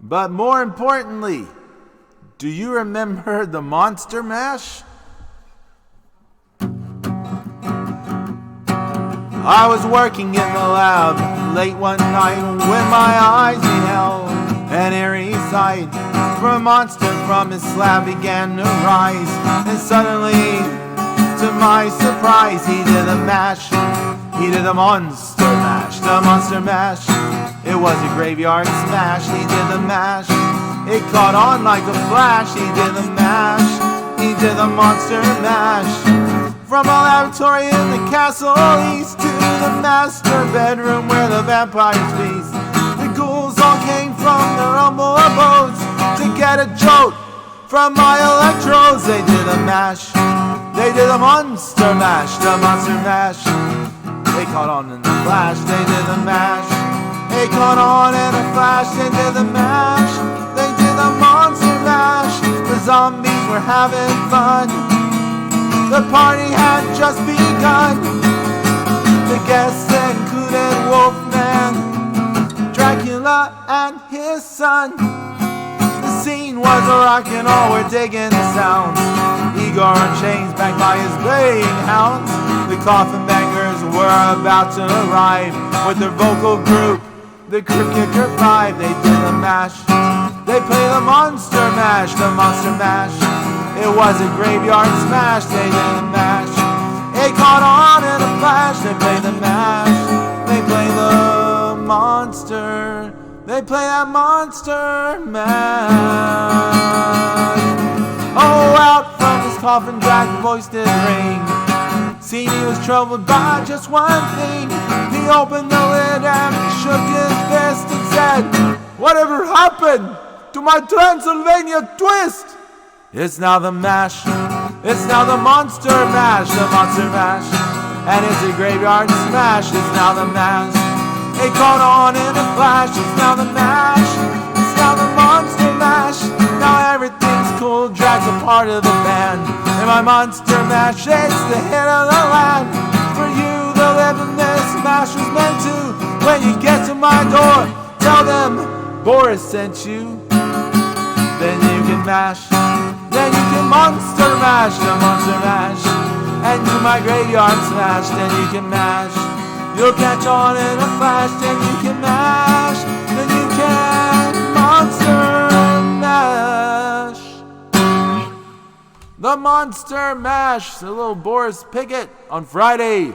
But more importantly, do you remember the Monster Mash? I was working in the lab late one night when my eyes beheld an eerie sight. For a monster from his slab began to rise, and suddenly, to my surprise, he did a mash. He did a monster mash, the monster mash. It was a graveyard smash. He did the mash. It caught on like a flash. He did the mash. He did the monster mash. From a laboratory in the castle east to the master bedroom where the vampires feast. The ghouls all came from their humble abodes to get a jolt from my electrodes. They did a mash. They did a monster mash, the monster mash. They caught on in a flash. They did the mash. They caught on in a flash. They did the mash. They did the monster mash. The zombies were having fun. The party had just begun. The guests included Wolfman, Dracula, and his son. The scene was a rock and roll. We're digging the sounds. Igor on chains backed by his baying hounds. The coffin bangers were about to arrive with their vocal group, the Crypt Kicker 5. They did the mash. They played the monster mash, the monster mash. It was a graveyard smash. They did the mash. It caught on in a flash. They played the mash. They play the monster. They play that monster mash. Oh, out from his coffin, Jack's voice did ring. Seen he was troubled by just one thing. He opened the lid and shook his fist and said, "Whatever happened to my Transylvania twist?" It's now the mash. It's now the monster mash, the monster mash. And it's a graveyard smash. It's now the mash. It caught on in a flash. It's now the mash. It's now the monster mash. Now everything's cool. Drag's a part of the band. And my monster mash, it's the hit of the land. For you, the living this mash was meant to. When you get to my door, tell them Boris sent you. Then you can mash. Then you can monster mash, the monster mash. And do my graveyard smash. Then you can mash. You'll catch on in a flash. Then you can mash. Then you can monster mash. The monster mash. The little Boris Pickett on Friday.